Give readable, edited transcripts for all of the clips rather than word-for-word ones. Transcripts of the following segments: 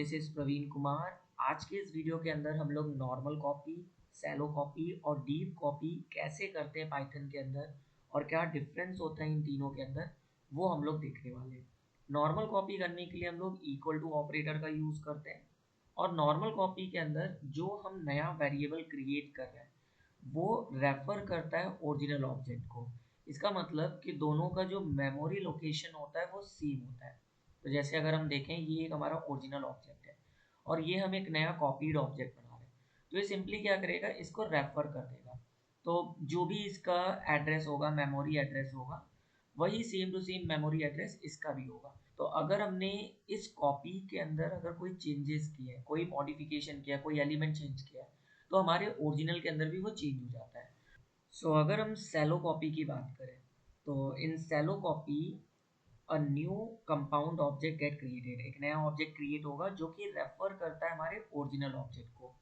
This is Praveen Kumar. आज के इस वीडियो के अंदर हम लोग नॉर्मल कॉपी, सैलो कॉपी और डीप कॉपी कैसे करते हैं पाइथन के अंदर और क्या डिफरेंस होता है इन तीनों के अंदर, वो हम लोग देखने वाले हैं। नॉर्मल कॉपी करने के लिए हम लोग इक्वल टू ऑपरेटर का यूज़ करते हैं और नॉर्मल कॉपी के अंदर जो हम नया वेरिएबल क्रिएट कर रहे हैं वो रेफर करता है ओरिजिनल ऑब्जेक्ट को। इसका मतलब कि दोनों का जो मेमोरी लोकेशन होता है वो सेम होता है। तो जैसे अगर हम देखें, ये एक हमारा ओरिजिनल ऑब्जेक्ट है और ये हम एक नया कॉपीड ऑब्जेक्ट बना रहे हैं, तो ये सिंपली क्या करेगा, इसको रेफर कर देगा। तो जो भी इसका एड्रेस होगा, मेमोरी एड्रेस होगा, वही same to same memory address इसका भी होगा। तो अगर हमने इस कॉपी के अंदर अगर कोई चेंजेस किए हैं, कोई मॉडिफिकेशन किया, कोई एलिमेंट चेंज किया, तो हमारे ओरिजिनल के अंदर भी वो चेंज हो जाता है। अगर हम सैलो कॉपी की बात करें, तो in shallow copy a new compound object get created, एक नया ऑब्जेक्ट क्रिएट होगा जो कि रेफर करता है हमारे ओरिजिनल ऑब्जेक्ट को।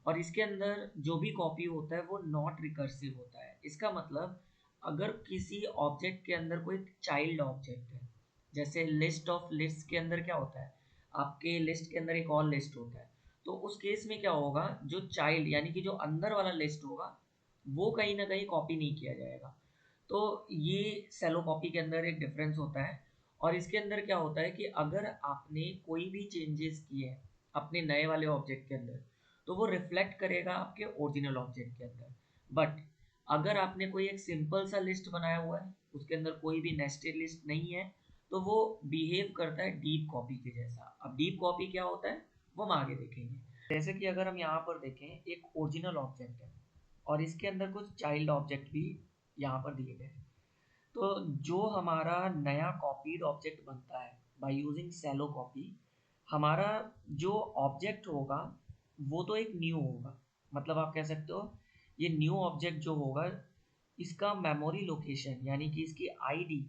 और इसके अंदर जो भी कॉपी होता है वो नॉट रिकर्सिव होता है। इसका मतलब अगर किसी ऑब्जेक्ट के अंदर कोई चाइल्ड ऑब्जेक्ट है, जैसे लिस्ट ऑफ लिस्ट के अंदर क्या होता है, आपके लिस्ट के अंदर एक और लिस्ट होता है, तो उस केस में क्या होगा, जो चाइल्ड यानी कि जो अंदर वाला लिस्ट होगा वो कहीं ना कहीं कॉपी नहीं किया जाएगा। तो ये सेलो कॉपी के अंदर एक डिफरेंस होता है। और इसके अंदर क्या होता है कि अगर आपने कोई भी चेंजेस किए हैं अपने नए वाले ऑब्जेक्ट के अंदर, तो वो रिफ्लेक्ट करेगा आपके ओरिजिनल ऑब्जेक्ट के अंदर। बट अगर आपने कोई एक सिंपल सा लिस्ट बनाया हुआ है, उसके अंदर कोई भी नेस्टेड लिस्ट नहीं है, तो वो बिहेव करता है डीप कॉपी के जैसा। अब डीप कॉपी क्या होता है वो हम आगे देखेंगे। जैसे कि अगर हम यहाँ पर देखें, एक ओरिजिनल ऑब्जेक्ट है और इसके अंदर कुछ चाइल्ड ऑब्जेक्ट भी यहाँ पर दिए गए हैं। तो जो हमारा नया कॉपीड ऑब्जेक्ट बनता है बाय यूजिंग सैलो कॉपी, हमारा जो ऑब्जेक्ट होगा वो तो एक न्यू होगा। मतलब आप कह सकते हो ये न्यू ऑब्जेक्ट जो होगा, इसका मेमोरी लोकेशन यानी कि इसकी आईडी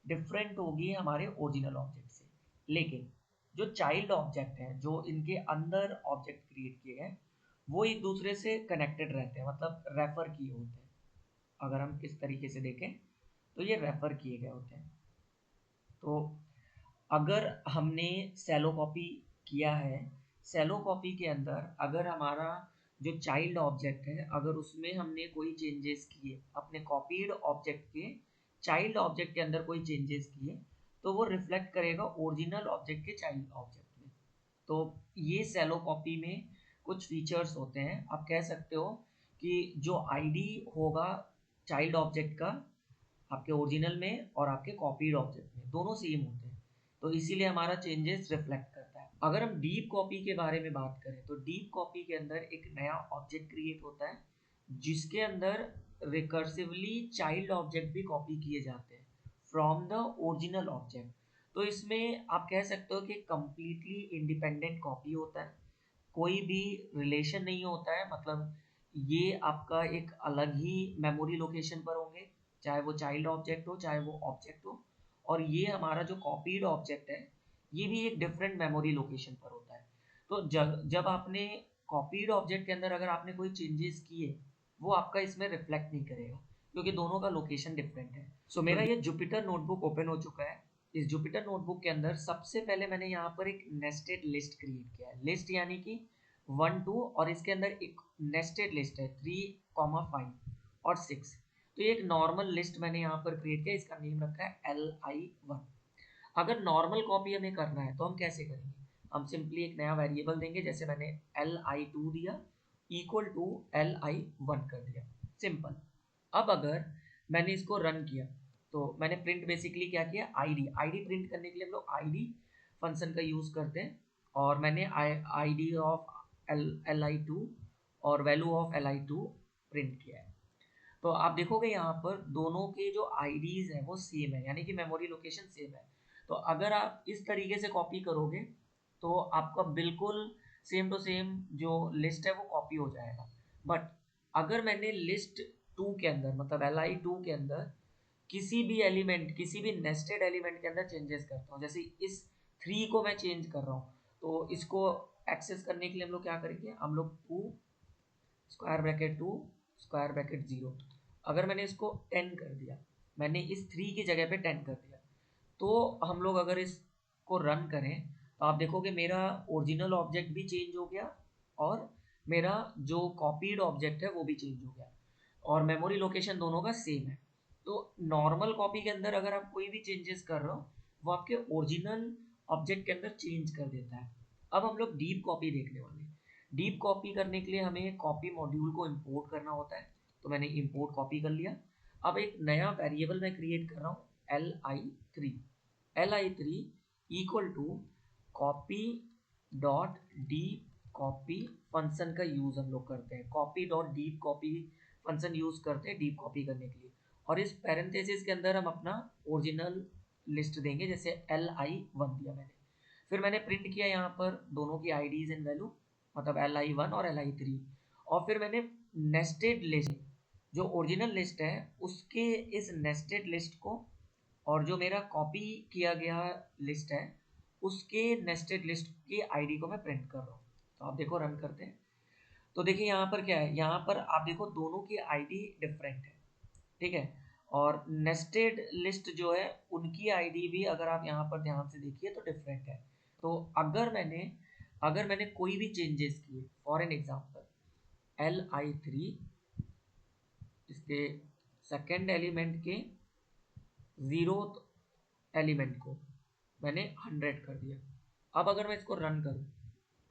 डिफरेंट होगी हमारे ओरिजिनल ऑब्जेक्ट से। लेकिन जो चाइल्ड ऑब्जेक्ट हैं, जो इनके अंदर ऑब्जेक्ट क्रिएट किए गए, वो एक दूसरे से कनेक्टेड रहते हैं, मतलब रेफर किए होते हैं। अगर हम इस तरीके से देखें तो ये रेफर किए गए होते हैं। तो अगर हमने सैलो कॉपी किया है, सैलो कॉपी के अंदर अगर हमारा जो चाइल्ड ऑब्जेक्ट है, अगर उसमें हमने कोई चेंजेस किए, अपने कॉपीड ऑब्जेक्ट के चाइल्ड ऑब्जेक्ट के अंदर कोई चेंजेस किए, तो वो रिफ्लेक्ट करेगा ओरिजिनल ऑब्जेक्ट के चाइल्ड ऑब्जेक्ट में। तो ये सैलो कॉपी में कुछ फीचर्स होते हैं। आप कह सकते हो कि जो आईडी होगा चाइल्ड ऑब्जेक्ट का आपके ओरिजिनल में और आपके कॉपीड ऑब्जेक्ट में, दोनों सेम होते हैं, तो इसीलिए हमारा चेंजेस रिफ्लेक्ट करता है। अगर हम डीप कॉपी के बारे में बात करें, तो डीप कॉपी के अंदर एक नया ऑब्जेक्ट क्रिएट होता है जिसके अंदर रिकर्सिवली चाइल्ड ऑब्जेक्ट भी कॉपी किए जाते हैं फ्रॉम द ओरिजिनल ऑब्जेक्ट। तो इसमें आप कह सकते हो कि कंप्लीटली इंडिपेंडेंट कॉपी होता है, कोई भी रिलेशन नहीं होता है। मतलब ये आपका एक अलग ही मेमोरी लोकेशन पर होंगे, चाहे वो चाइल्ड ऑब्जेक्ट हो चाहे वो ऑब्जेक्ट हो। और ये हमारा जो कॉपीड ऑब्जेक्ट है, ये भी एक डिफरेंट मेमोरी लोकेशन पर होता है। तो जब जब आपने कॉपीड ऑब्जेक्ट के अंदर अगर आपने कोई चेंजेस किए, वो आपका इसमें रिफ्लेक्ट नहीं करेगा क्योंकि दोनों का लोकेशन डिफरेंट है। मेरा ये जुपिटर नोटबुक ओपन हो चुका है। इस जुपिटर नोटबुक के अंदर सबसे पहले मैंने यहाँ पर एक नेस्टेड लिस्ट क्रिएट किया है। लिस्ट यानी कि 1 2, और इसके अंदर एक नेस्टेड लिस्ट है 3, 5 और 6। तो ये एक नॉर्मल लिस्ट मैंने यहाँ पर क्रिएट किया, इसका नेम रखा है li1। अगर नॉर्मल कॉपी हमें करना है तो हम कैसे करेंगे, हम सिंपली एक नया वेरिएबल देंगे, जैसे मैंने li2 दिया इक्वल टू li1 कर दिया, सिंपल। अब अगर मैंने इसको रन किया, तो मैंने प्रिंट बेसिकली क्या किया, आईडी। आईडी प्रिंट करने के लिए हम लोग आईडी फंक्शन का यूज़ करते हैं, और मैंने आईडी ऑफ li2 और वैल्यू ऑफ li2 प्रिंट किया है। तो आप देखोगे यहाँ पर दोनों के जो आईडीज हैं वो सेम है, यानी कि मेमोरी लोकेशन सेम है। तो अगर आप इस तरीके से कॉपी करोगे तो आपका बिल्कुल सेम टू सेम जो लिस्ट है वो कॉपी हो जाएगा। बट अगर मैंने लिस्ट 2 के अंदर, मतलब li2 के अंदर किसी भी एलिमेंट, किसी भी नेस्टेड एलिमेंट के अंदर चेंजेस करता हूँ, जैसे इस 3 को मैं चेंज कर रहा हूँ, तो इसको एक्सेस करने के लिए हम लोग क्या करेंगे, हम लोग 2 स्क्वायर ब्रैकेट 2 स्क्वायर ब्रैकेट 0, अगर मैंने इसको 10 कर दिया, मैंने इस 3 की जगह पे 10 कर दिया, तो हम लोग अगर इसको रन करें तो आप देखोगे मेरा ओरिजिनल ऑब्जेक्ट भी चेंज हो गया और मेरा जो कॉपीड ऑब्जेक्ट है वो भी चेंज हो गया और मेमोरी लोकेशन दोनों का सेम है। तो नॉर्मल कॉपी के अंदर अगर आप कोई भी चेंजेस कर रहे हो वो आपके ओरिजिनल ऑब्जेक्ट के अंदर चेंज कर देता है। अब हम लोग डीप कॉपी देखने वाले हैं। डीप कॉपी करने के लिए हमें कॉपी मॉड्यूल को इंपोर्ट करना होता है। तो मैंने इंपोर्ट कॉपी कर लिया। अब एक नया वेरिएबल मैं क्रिएट कर रहा हूँ li3। li3 equal to copy dot deep copy function का यूज हम लोग करते हैं। Copy dot deep copy function use करते हैं डीप कॉपी करने के लिए। और इस पैरेंथेसिस के अंदर हम अपना ओरिजिनल लिस्ट देंगे, जैसे li1 दिया मैंने। फिर मैंने प्रिंट किया यहाँ पर दोनों की आईडीज एंड वैल्यू, मतलब li1 और li3। और फिर मैंने नेस्टेड लिस्ट, जो ओरिजिनल लिस्ट है उसके इस नेस्टेड लिस्ट को, और जो मेरा कॉपी किया गया लिस्ट है उसके नेस्टेड लिस्ट की आईडी को मैं प्रिंट कर रहा हूँ। तो आप देखो रन करते हैं तो देखिए यहाँ पर क्या है, यहाँ पर आप देखो दोनों की आईडी डिफरेंट है, ठीक है। और नेस्टेड लिस्ट जो है उनकी आईडी भी अगर आप यहाँ पर ध्यान से देखिए तो डिफरेंट है। तो अगर मैंने कोई भी चेंजेस किए, फॉर एन एग्जांपल li3 इसके सेकेंड एलिमेंट के जीरो एलिमेंट को मैंने 100 कर दिया। अब अगर मैं इसको रन करूं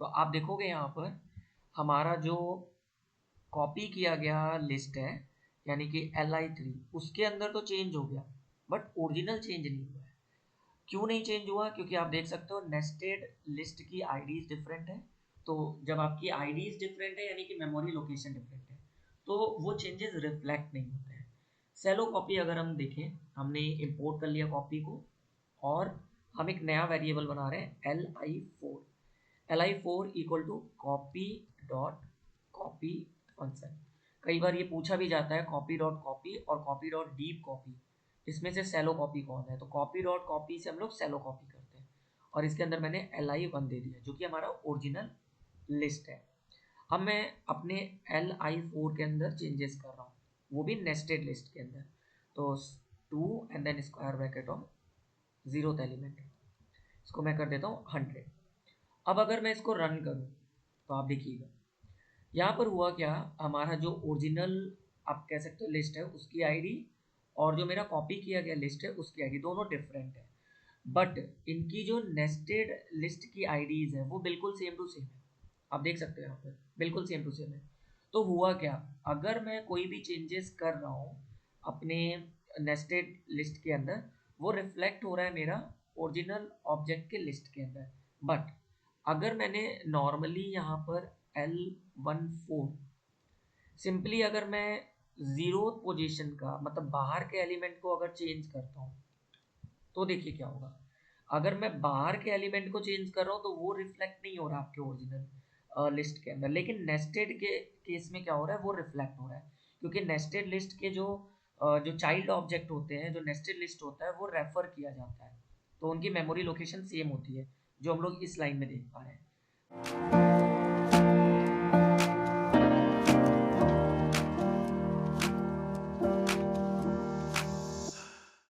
तो आप देखोगे यहाँ पर हमारा जो कॉपी किया गया लिस्ट है यानी कि li3 उसके अंदर तो चेंज हो गया बट ओरिजिनल चेंज नहीं हुआ है। क्यों नहीं चेंज हुआ? क्योंकि आप देख सकते हो नेस्टेड लिस्ट की आईडीज डिफरेंट है। तो जब आपकी आईडीज डिफरेंट है यानी कि मेमोरी लोकेशन डिफरेंट है तो वो चेंजेस रिफ्लेक्ट नहीं होते हैं। सेलो कॉपी अगर हम देखें, हमने इंपोर्ट कर लिया कॉपी को और हम एक नया वेरिएबल बना रहे हैं li4 equal to copy dot copy function. कई बार ये पूछा भी जाता है कॉपी डॉट कॉपी और कॉपी डॉट डीप कॉपी, इसमें से सेलो कॉपी कौन है? तो कॉपी डॉट कॉपी से हम लोग सेलो कॉपी करते हैं और इसके अंदर मैंने li1 दे दिया जो कि हमारा ओरिजिनल लिस्ट है। अब मैं अपने li4 के अंदर चेंजेस कर रहा हूँ, वो भी नेस्टेड लिस्ट के अंदर। तो 2 and then square bracket of zeroth element, इसको मैं कर देता हूँ 100। अब अगर मैं इसको रन करूँ तो आप देखिएगा यहाँ पर हुआ क्या, हमारा जो ओरिजिनल आप कह सकते हो लिस्ट है उसकी आईडी और जो मेरा कॉपी किया गया लिस्ट है उसकी आईडी दोनों डिफरेंट है। बट इनकी जो नेस्टेड लिस्ट की आईडीज है वो बिल्कुल सेम टू सेम है। आप देख सकते हो यहाँ पर बिल्कुल सेम टू सेम है। तो हुआ क्या, अगर मैं कोई भी चेंजेस कर रहा हूँ अपने नेस्टेड लिस्ट के अंदर वो रिफ्लेक्ट हो रहा है मेरा ओरिजिनल ऑब्जेक्ट के लिस्ट के अंदर। बट अगर मैंने नॉर्मली यहाँ पर L14 सिंपली अगर मैं जीरो पोजीशन का मतलब बाहर के एलिमेंट को अगर चेंज करता हूँ तो देखिए क्या होगा। अगर मैं बाहर के एलिमेंट को चेंज कर रहा हूँ तो वो रिफ्लेक्ट नहीं हो रहा आपके ओरिजिनल लिस्ट के अंदर, लेकिन नेस्टेड के केस में क्या हो रहा है वो रिफ्लेक्ट हो रहा है क्योंकि नेस्टेड लिस्ट के जो चाइल्ड ऑब्जेक्ट होते हैं, जो नेस्टेड लिस्ट होता है वो रेफर किया जाता है तो उनकी मेमोरी लोकेशन सेम होती है जो हम लोग इस लाइन में देख पा रहे हैं।